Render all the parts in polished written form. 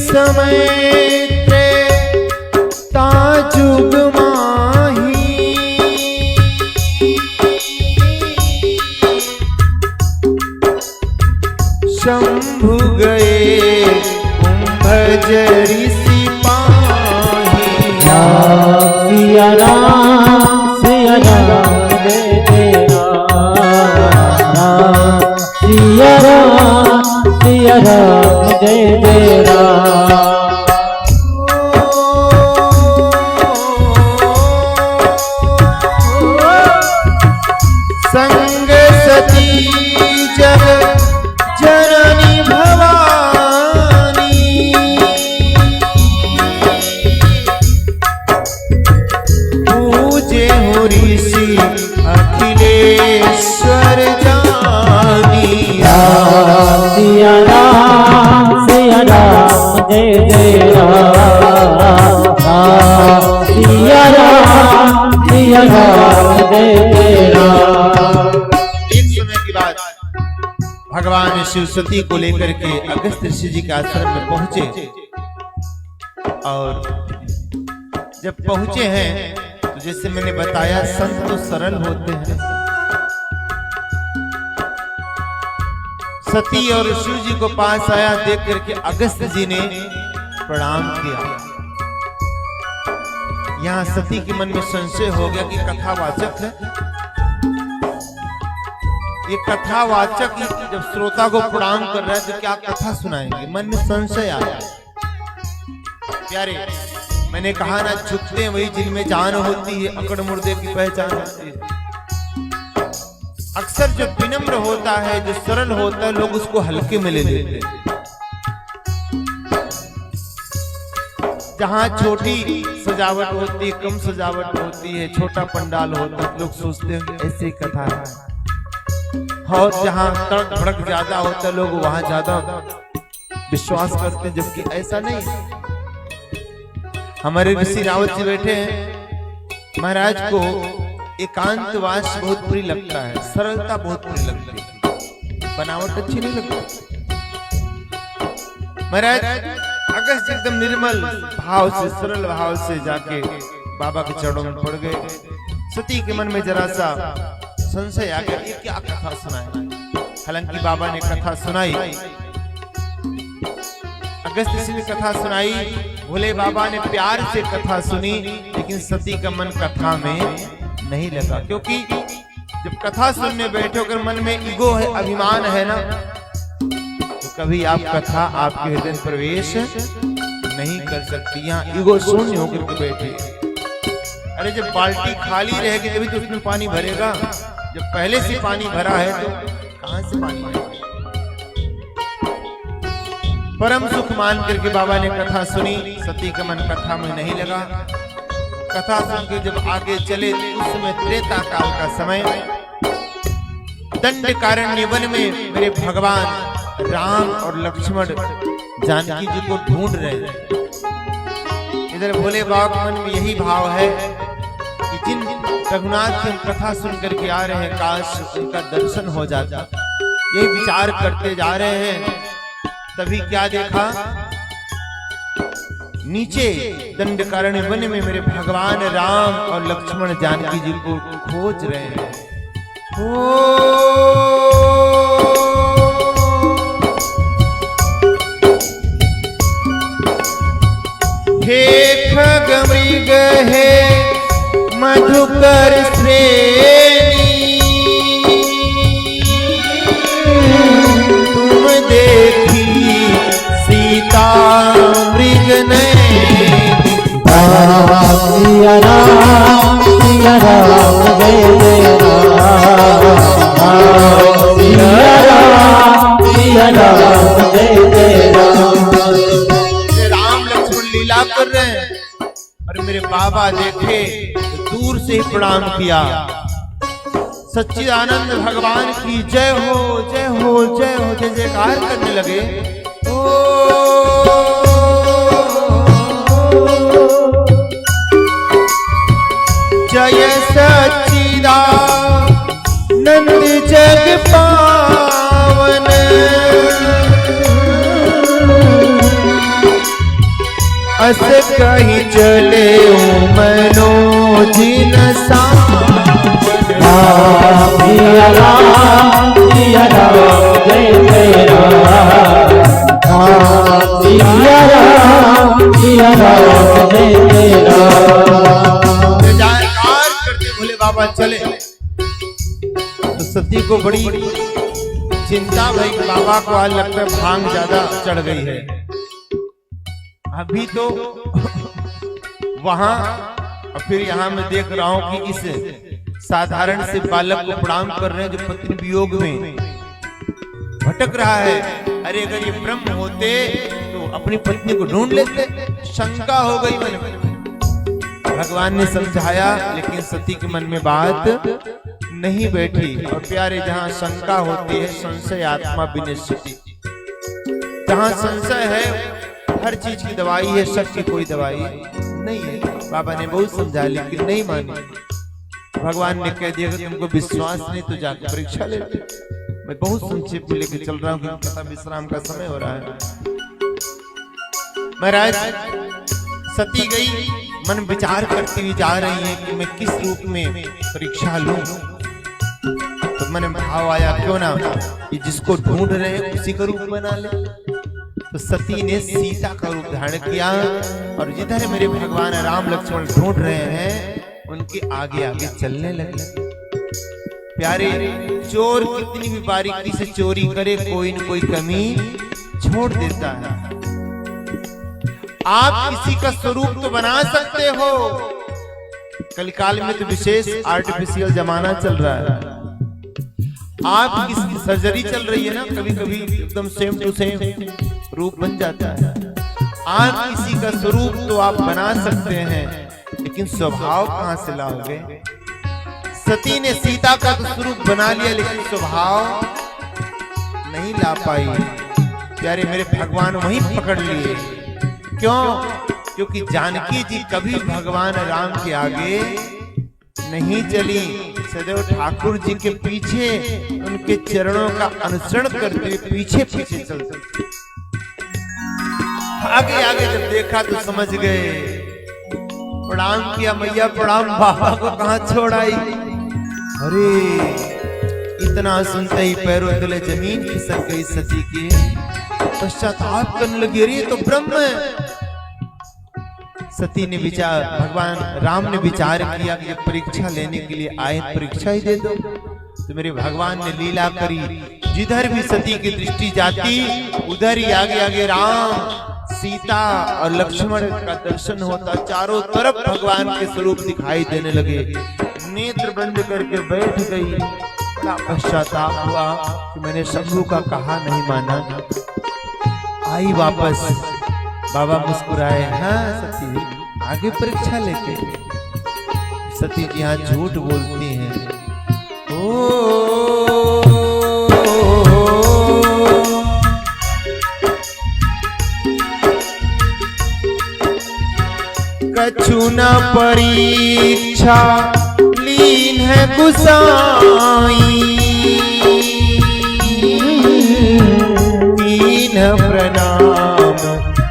समय त्रेता जुग माही, शंभु गए कुंभजरी सिपाही। सिया राम जय जय राम, सिया राम जय जय राम। संग सती जग जननी भवानी, पूजे हो ऋषि अखिलेश्वर जानी। सिया राम जय जय राम, सिया राम जय जय राम। एक समय की बात, भगवान शिव सती को लेकर के अगस्त्य ऋषि जी के आश्रम में पहुंचे, और जब पहुंचे हैं तो जैसे मैंने बताया संत तो सरल होते हैं। सती और शिव जी को पास आया, देख करके अगस्त्य जी ने प्रणाम किया। यहाँ सती के मन में संशय हो गया कि कथावाचक है, ये कथावाचक जब श्रोता को प्रणाम कर रहा है तो क्या कथा सुनाएंगे, मन में संशय आया। प्यारे, मैंने कहा ना, झुकते हैं वही जिनमें जान होती है, अकड़ मुर्दे की पहचान होती है। अक्सर जो विनम्र होता है, जो सरल होता है, लोग उसको हल्के में ले लेते हैं। जहां छोटी सजावट होती है, कम सजावट होती है, छोटा पंडाल होता है, लोग सोचते हैं ऐसी कथा है। और जहां तड़क भड़क ज्यादा होता है, लोग वहां ज्यादा विश्वास करते हैं, जबकि ऐसा नहीं। हमारे ऋषि रावत जी बैठे हैं, महाराज को एकांतवास बहुत प्रिय लगता है, सरलता बहुत प्रिय लगती है, बनावट अच्छी नहीं लगती। महाराज अगस्त्य एकदम निर्मल भाव से, सरल भाव से जाके बाबा के चरणों में पड़ गए। सती के मन में जरा सा संशय आ गया, ये क्या कथा सुनाए। हालांकि बाबा ने कथा सुनाई, अगस्त्य ऋषि ने कथा सुनाई, भोले बाबा ने प्यार से कथा सुनी, लेकिन सती का मन कथा में नहीं लगा। क्योंकि जब कथा सुनने बैठे अगर मन में ईगो है, अभिमान है ना, तो कभी आप कथा आपके हृदय में प्रवेश नहीं कर सकती। यहाँ ईगो शून्य होकर के बैठे। अरे जब बाल्टी खाली रहेगी तभी तो उसमें पानी भरेगा, जब पहले से पानी भरा है तो कहां से पानी भरेगा। परम सुख मान करके बाबा ने कथा सुनी, सती का मन कथा में नहीं लगा। कथा सुन के जब आगे चले तो उस समय त्रेता काल का समय, दंडकारण्य वन में मेरे भगवान राम और लक्ष्मण जानकी जी को ढूंढ रहे हैं। इधर भोले बाबा के मन में यही भाव है कि जिन रघुनाथ की हम कथा सुन करके आ रहे हैं, काश उनका दर्शन हो जाता। यही विचार करते जा रहे हैं, तभी क्या देखा, नीचे दंडकारण्य वन में मेरे भगवान राम और लक्ष्मण जानकी जी को खोज रहे हैं। हे खगमृग हे मधुकर श्रेणी, तुम देखी सीता मृग नैनी। सिया राम जय जय राम, सिया राम जय जय राम। राम लक्ष्मण लीला कर रहे हैं और मेरे बाबा देखे तो दूर से ही प्रणाम किया। सच्चिदानंद भगवान की जय हो जय हो जय हो जय जयकार करने लगे। जय सच्चिदानंद जग पावन, अस कहीं चले मनोजिन सावन। राम सिया राम सिया राम जय जय राम। राम सिया राम सिया राम जय जय राम। जयकार करते भोले बाबा चले। तो सती को बड़ी चिंता भाई, बाबा को आज लगता है भांग ज्यादा चढ़ गई है। अभी तो वहां और फिर यहाँ मैं देख रहा हूं कि इस साधारण से बालक को प्रणाम कर रहे हैं जो पत्नी वियोग में भटक रहा है। अरे अगर ये ब्रह्म होते तो अपनी पत्नी को ढूंढ लेते। शंका हो गई मन में। भगवान ने समझाया, लेकिन सती के मन में बात नहीं बैठी। और प्यारे, जहां शंका होती है संशय आत्मा विनिश्चिति। जहां संशय है हर चीज की दवाई है, शक की कोई दवाई नहीं है। बाबा ने बहुत समझा लेकिन नहीं मानी। भगवान ने कह दिया कि तुमको विश्वास नहीं तो जाकर परीक्षा ले। मैं बहुत संक्षेप में लेके चल रहा हूँ क्योंकि कथा विश्राम का समय हो रहा है। महाराज, सती गई, मन विचार करती हुई जा रही है कि मैं किस रूप में परीक्षा लूं। तो मन में भाव आया, क्यों ना कि जिसको ढूंढ रहे हैं उसी का रूप बना ले। तो सती ने सीता का रूप धारण किया और जिधर मेरे भगवान राम लक्ष्मण ढूंढ रहे हैं उनके आगे आगे चलने लगे। प्यारे, चोर कितनी भी बारीकी से चोरी करे कोई न कोई कमी छोड़ देता है। आप किसी का स्वरूप तो बना सकते हो। कलिकाल में तो विशेष आर्टिफिशियल जमाना चल रहा है। आप किसी सर्जरी चल रही है ना, कभी कभी एकदम सेम टू सेम रूप बन जाता है। आप किसी का स्वरूप तो आप बना सकते हैं, लेकिन स्वभाव कहां से लाओगे? सती ने सीता का तो स्वरूप बना लिया, लेकिन स्वभाव नहीं ला पाई। प्यारे मेरे, भगवान वहीं पकड़ लिए। क्यों? क्योंकि जानकी जी कभी भगवान राम के आगे नहीं चली, सदैव ठाकुर जी के पीछे उनके चरणों का अनुसरण करते हुए पीछे पीछे चलते। आगे आगे जब देखा तो समझ गए। प्रणाम किया, मैया प्रणाम, बाबा को कहां छोड़ आई। अरे इतना सुनते ही पैरों तले जमीन खिसक गई सती के। पश्चाताप करने लगी, अरे तो ब्रह्म है। सती ने विचार, भगवान राम ने विचार किया कि जब परीक्षा लेने के लिए आए परीक्षा ही दे दो। तो मेरे भगवान ने लीला करी, जिधर भी सती की दृष्टि जाती उधर ही आगे आगे राम, सीता और लक्ष्मण का दर्शन होता। चारों तरफ भगवान के स्वरूप दिखाई देने लगे। नेत्र बंद करके बैठ गई। बड़ा पश्चाताप हुआ कि मैंने शंभू का कहा नहीं माना। आई वापस, बाबा मुस्कुराए, हाँ सती आगे परीक्षा लेके। सती जी यहाँ झूठ बोलती हैं। कछु न परीक्षा लीन है गुसाई, दीन प्रणाम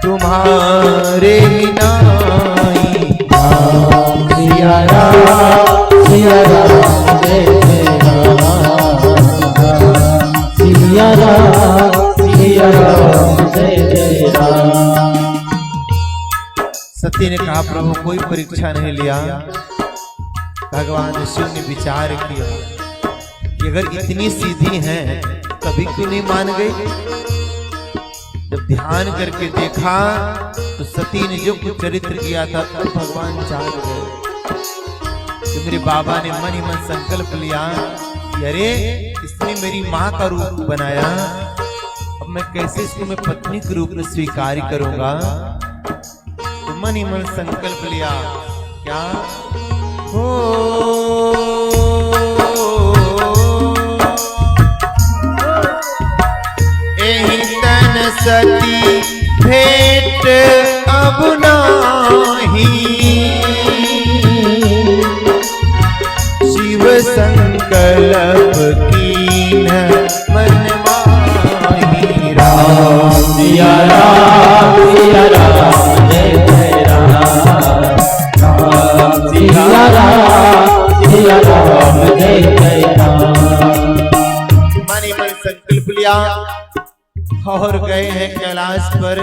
तुम्हारे नाई। राम सिया राम सिया राम जय जय राम। सिया राम जय जय राम। सती ने कहा, प्रभु कोई परीक्षा नहीं लिया। भगवान शिव ने विचार किया कि अगर इतनी सीधी हैं तभी क्यों नहीं मान गई। जब ध्यान करके देखा तो सती ने जो कुछ चरित्र किया था तब भगवान जान गए। तो मेरे बाबा ने मन ही मन संकल्प लिया कि अरे इसने मेरी माँ का रूप बनाया, अब मैं कैसे इसको मैं पत्नी के रूप में स्वीकार करूंगा। तो मन ही मन संकल्प लिया, क्या हो एहि तन सती भेंट अब नाही, शिव संकल्प कीन मन माही। राम सिया राम जय जय और गए हैं कैलाश पर,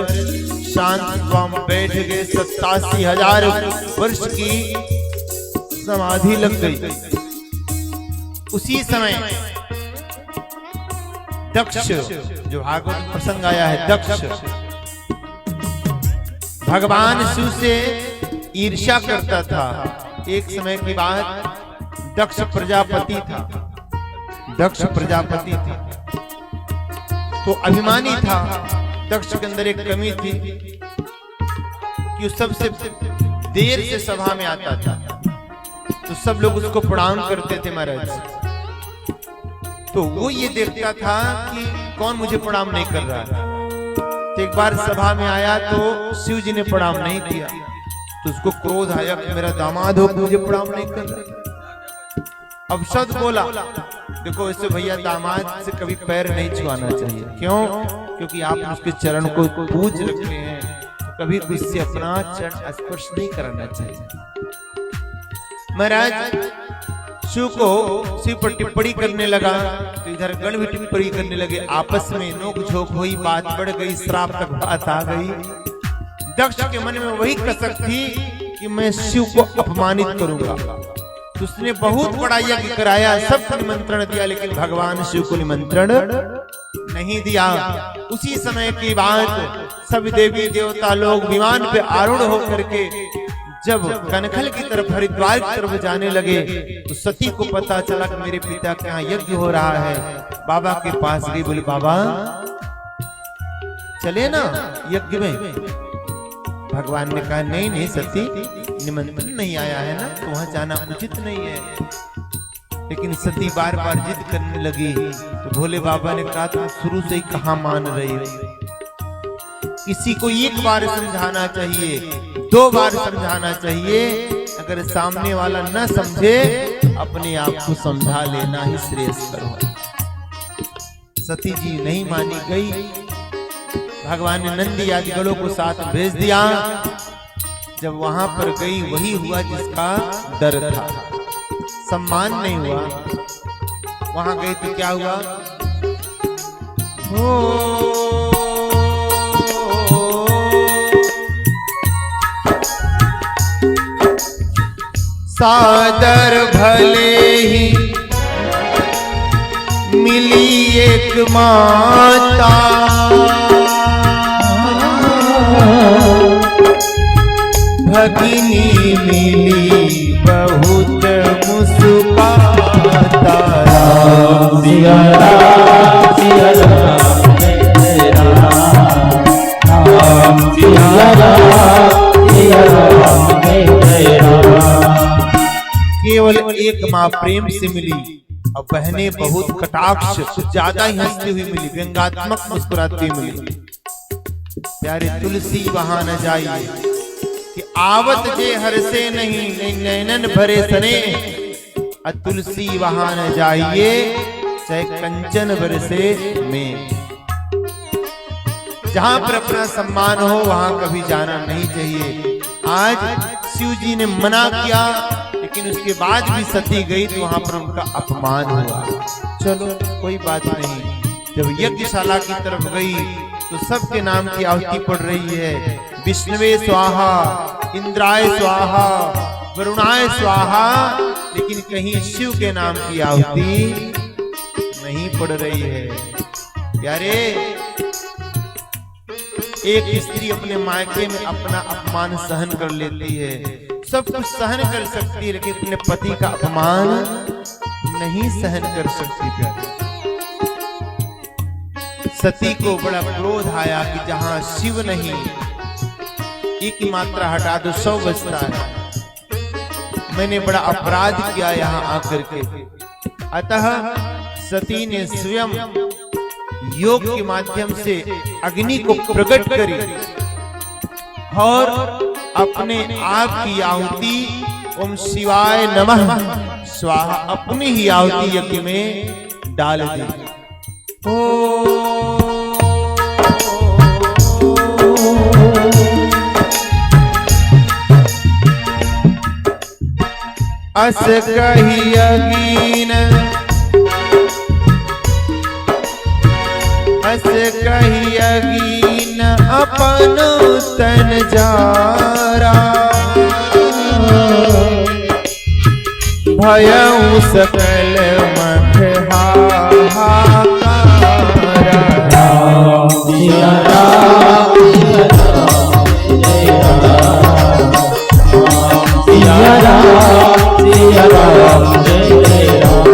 शांत वम बैठ गए। 87,000 वर्ष की समाधि लग गई। उसी समय दक्ष, जो भागवत प्रसंग आया है, दक्ष भगवान शिव से ईर्ष्या करता था। एक समय की बात, दक्ष प्रजापति था, दक्ष प्रजापति था तो अभिमानी था। दक्ष के अंदर एक कमी थी कि वो सबसे देर से सभा में आता था, तो सब लोग उसको प्रणाम करते थे महाराज। तो वो ये देखता था कि कौन मुझे प्रणाम नहीं कर रहा है। तो एक बार सभा में आया तो शिव जी ने प्रणाम नहीं किया, तो उसको क्रोध आया कि मेरा दामाद हो, मुझे प्रणाम नहीं कर रहा। अब शब्द बोला, देखो इससे भैया दामाद से कभी पैर नहीं छुआना चाहिए। क्यों? क्योंकि आप उसके चरण को पूज रखते हैं, तो कभी उससे अपना चरण स्पर्श नहीं कराना चाहिए। महाराज शिव को शिव पर टिप्पणी करने लगा, तो इधर गण भी टिप्पणी करने लगे। आपस में नोक झोंक हुई, बात बढ़ गई, श्राप तक बात आ गई। दक्ष के मन में वही कसक थी कि मैं शिव को अपमानित करूंगा। तो उसने बहुत बड़ा यज्ञ कराया, सबको निमंत्रण दिया, लेकिन भगवान शिव को निमंत्रण नहीं दिया। उसी समय की बात, सब देवी देवता लोग विमान पे आरूढ़ होकर के जब कनखल की तरफ, हरिद्वार की तरफ जाने लगे, तो सती को पता चला कि मेरे पिता के यहाँ यज्ञ हो रहा है। बाबा के पास गई, बोले बाबा चले ना यज्ञ में। भगवान ने कहा नहीं नहीं सती, निमंत्रण नहीं आया है ना, तो वहां जाना उचित नहीं है। लेकिन सती बार बार जिद करने लगी, तो भोले बाबा ने कहा तुम शुरू से ही कहाँ मान रही हो। किसी को एक बार समझाना चाहिए, 2 बार समझाना चाहिए। अगर सामने वाला न समझे, अपने आप को समझा लेना ही श्रेयस्कर है। सती जी नहीं मानी गई। भगवान ने नंदी आदि गणों को साथ भेज दिया। जब वहां पर गई, वही हुआ जिसका डर था, सम्मान नहीं हुआ। वहां गई तो क्या हुआ? सादर भले ही मिली एक माता, भगिनी मिली बहुत मुस्कुराता। राम सिया राम सिया राम जय राम, राम सिया राम सिया राम जय राम। केवल एक माँ प्रेम से मिली और बहनें बहुत कटाक्ष, कुछ ज्यादा ही हंसती हुई मिली, व्यंगात्मक मुस्कुराती हुई मिली। प्यारे तुलसी वहां न जाइए कि आवत जे हर से नहीं नैनन भरे सने। तुलसी वहां न जाइए चाहे कंचन बरसे में। जहां पर अपना सम्मान हो वहां कभी जाना नहीं चाहिए। आज शिव जी ने मना किया, लेकिन उसके बाद भी सती गई तो वहां पर उनका अपमान हुआ। चलो कोई बात नहीं। जब यज्ञशाला की तरफ गई तो सबके नाम की आहुति पड़ रही है। विष्णुवे स्वाहा, इंद्राय स्वाहा, वरुणाय स्वाहा, लेकिन कहीं शिव के नाम की आहुति नहीं पड़ रही है। प्यारे, एक स्त्री अपने मायके में अपना अपमान सहन कर लेती है, सब कुछ सहन कर सकती है, लेकिन अपने पति का अपमान नहीं सहन कर सकती। प्यारे, सती को बड़ा क्रोध आया कि जहां शिव नहीं, एक ही मात्रा हटा दो 100 बचता है। मैंने बड़ा अपराध किया यहाँ आकर के। अतः सती ने स्वयं योग के माध्यम से अग्नि को प्रकट करी और अपने आप की आहुति ओम शिवाय नमः स्वाहा अपनी ही आहुति यज्ञ में डाल दी। अस कही अगीन अस कहियगी न अपन तन जारा, भयउ सकल मख हाहाकारा। राम सिया राम सिया राम सिया राम सिया राम जय राम।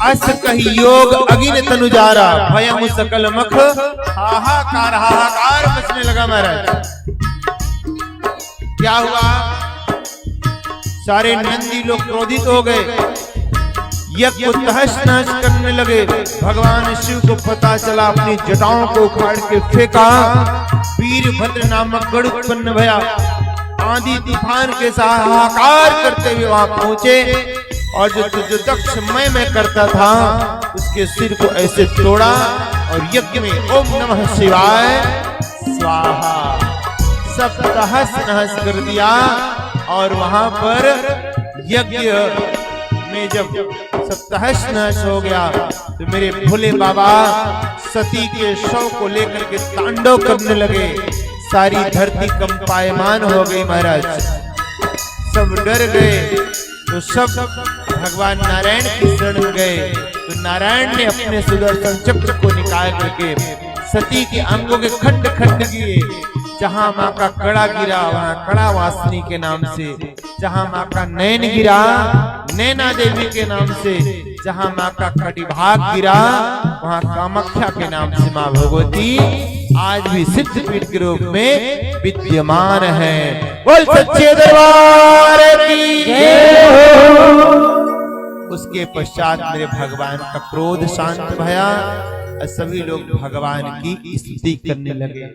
अस कही योग अगिन तनुजारा, भयम सकल मख हाहाकार, हाहाकार मचने लगा महाराज। क्या हुआ? सारे नंदी लोग क्रोधित हो गए, यज्ञ को तहस नहस करने लगे। भगवान शिव को पता चला, अपनी जटाओं को उखाड़ के फेंका। वीरभद्र नामक गढ़ उत्पन्न भया, आंधी तूफान के साथ हाहाकार करते हुए वहां पहुंचे और जो दक्ष मैं करता था उसके सिर को ऐसे तोड़ा और यज्ञ में ओम नमः शिवाय स्वाहा सब तहस नहस कर दिया। और वहां पर यज्ञ में जब सब तहस नहस हो गया तो मेरे भोले बाबा सती के शव को लेकर के तांडव करने लगे। सारी धरती कंपायमान हो गई महाराज, सब डर गए। तो सब भगवान नारायण की शरण में गए। तो नारायण ने अपने सुदर्शन चक्र को निकाल करके सती के अंगों के खंड खंड किए। जहां माँ का कड़ा गिरा वहां कड़ा वासनी के नाम से, जहां माँ का नैन गिरा नैना देवी के नाम से, जहां माँ का कटिभाग गिरा वहां कामाख्या के नाम से माँ भगवती आज भी सिद्ध पीठ के रूप में विद्यमान है। बोल सच्चे दरबार की जय हो। उसके पश्चात मेरे भगवान का क्रोध शांत भया और सभी लोग भगवान की स्तुति करने लगे।